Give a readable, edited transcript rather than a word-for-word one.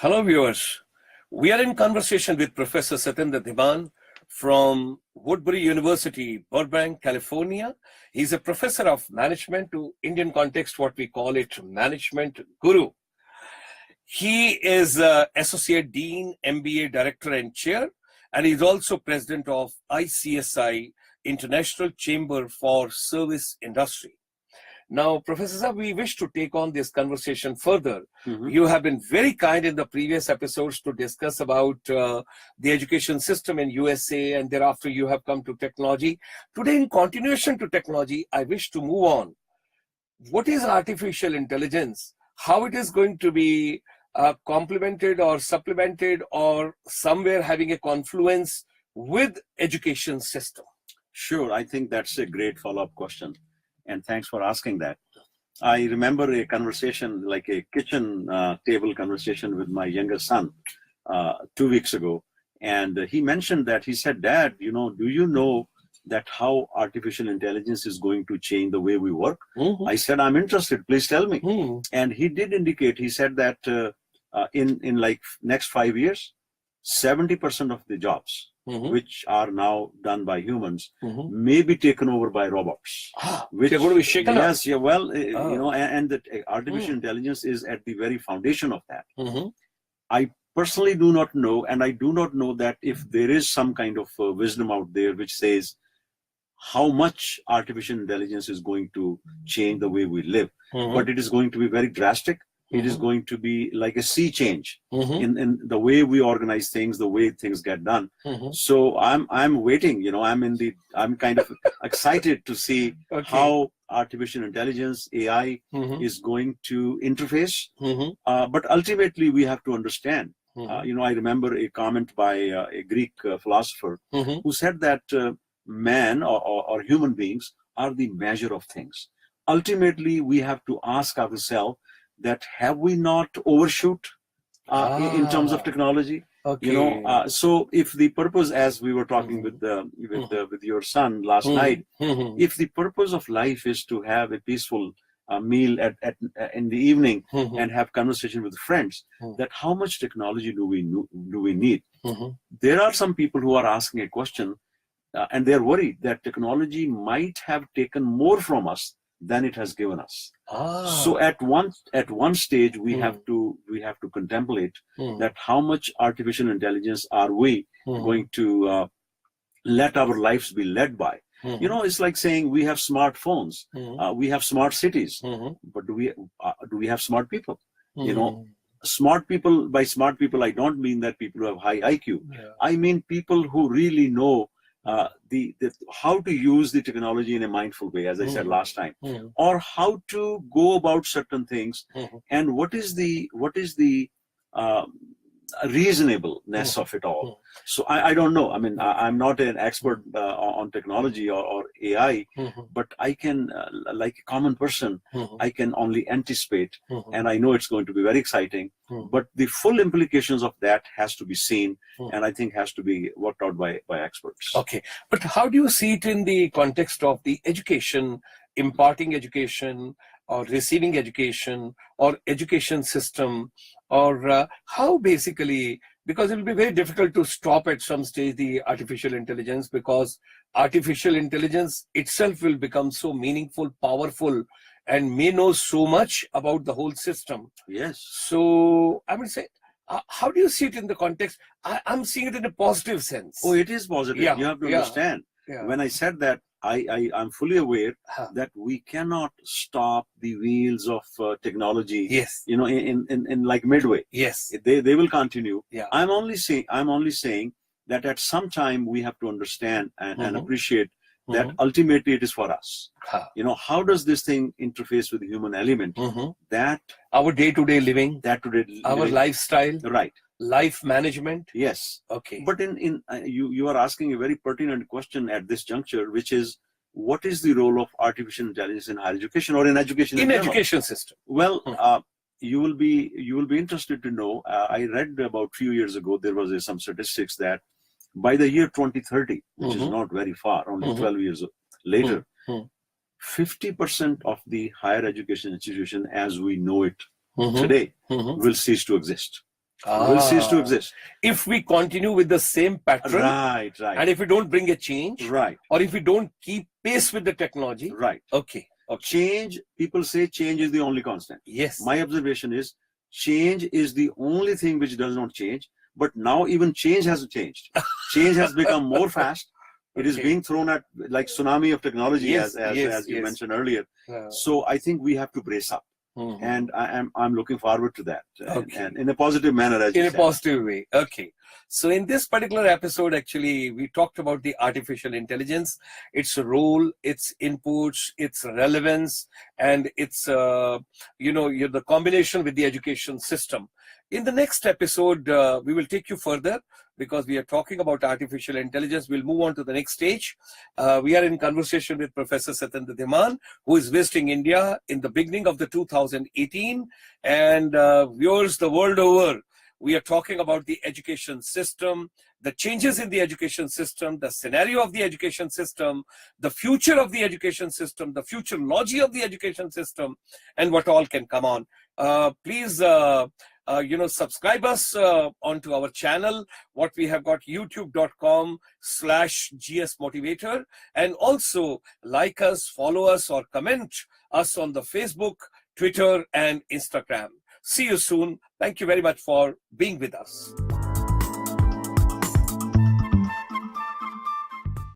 Hello, viewers. We are in conversation with Professor Satinder Dhiman from Woodbury University, Burbank, California. He's a professor of management, to Indian context, what we call it, management guru. He is Associate Dean, MBA Director and Chair, and he's also President of ICSI, International Chamber for Service Industry. Now, Professor Saab, we wish to take on this conversation further. You have been very kind in the previous episodes to discuss about the education system in USA, and thereafter you have come to technology. Today, in continuation to technology, I wish to move on. What is artificial intelligence? How it is going to be complemented or supplemented or somewhere having a confluence with education system? Sure, I think that's a great follow-up question. And thanks for asking that. I remember a conversation, like a kitchen table conversation with my younger son 2 weeks ago. And he mentioned that, he said, Dad, do you know that how artificial intelligence is going to change the way we work? I said, I'm interested, please tell me. And he did indicate, he said that in like next 5 years, 70% of the jobs which are now done by humans may be taken over by robots. Which they're going to be shaken up. Yes, yeah, well, and that artificial intelligence is at the very foundation of that. I personally do not know, and I do not know that if there is some kind of wisdom out there which says how much artificial intelligence is going to change the way we live, but it is going to be very drastic. It is going to be like a sea change in the way we organize things, the way things get done. So I'm waiting, I'm kind of excited to see how artificial intelligence, AI, is going to interface. But ultimately we have to understand, I remember a comment by a Greek philosopher who said that man or human beings are the measure of things. Ultimately, we have to ask ourselves that have we not overshoot in terms of technology? So if the purpose, as we were talking with your son last night, if the purpose of life is to have a peaceful meal in the evening and have conversation with friends, that how much technology do we need? There are some people who are asking a question, and they're worried that technology might have taken more from us than it has given us. So at one stage we have to contemplate that how much artificial intelligence are we going to let our lives be led by. It's like saying we have smartphones, we have smart cities, but do we have smart people? Smart people, by smart people I don't mean that people who have high IQ. I mean people who really know how to use the technology in a mindful way, as I said last time, or how to go about certain things, and what is the reasonableness of it all. So I don't know. I mean, I'm not an expert on technology or AI, but I can, like a common person, I can only anticipate, and I know it's going to be very exciting, but the full implications of that has to be seen, and I think has to be worked out by experts. Okay, but how do you see it in the context of the education, imparting education, or receiving education, or education system, or how basically, because it will be very difficult to stop at some stage the artificial intelligence, because artificial intelligence itself will become so meaningful, powerful, and may know so much about the whole system. Yes. So I would say, how do you see it in the context? I'm seeing it in a positive sense. Oh, it is positive. You have to understand. When I said that, I'm fully aware that we cannot stop the wheels of technology. Yes. In like midway. Yes. They will continue. I'm only saying that at some time we have to understand and appreciate that ultimately it is for us. How does this thing interface with the human element? That our day-to-day living, our lifestyle, right? Life management. Yes. Okay. But you are asking a very pertinent question at this juncture, which is, what is the role of artificial intelligence in higher education or in education? In education system. Well, you will be interested to know. I read about a few years ago there was some statistics that by the year 2030, which is not very far, only 12 years later, 50% of the higher education institution as we know it today will cease to exist. will cease to Ah. exist. If we continue with the same pattern, Right, and right, if we don't bring a change, right, or if we don't keep pace with the technology, right. okay, okay, Change, people say change is the only constant. yes, My observation is change is the only thing which does not change. But now even change has changed. Change has become more fast. It is Okay. being thrown at like tsunami of technology, Yes, as yes, you yes. mentioned earlier. Uh, So I think we have to brace up, mhm. and I'm looking forward to that, Okay. and in a positive manner, as you In a said. positive way. Okay. So in this particular episode, actually, we talked about the artificial intelligence, its role, its inputs, its relevance, and its, the combination with the education system. In the next episode, we will take you further because we are talking about artificial intelligence. We'll move on to the next stage. We are in conversation with Professor Satinder Dhiman, who is visiting India in the beginning of the 2018. And viewers the world over, we are talking about the education system, the changes in the education system, the scenario of the education system, the future of the education system, the futurology of the education system, and what all can come on. Please, subscribe us onto our channel. What we have got, youtube.com/GS Motivator, and also like us, follow us, or comment us on the Facebook, Twitter, and Instagram. See you soon. Thank you very much for being with us.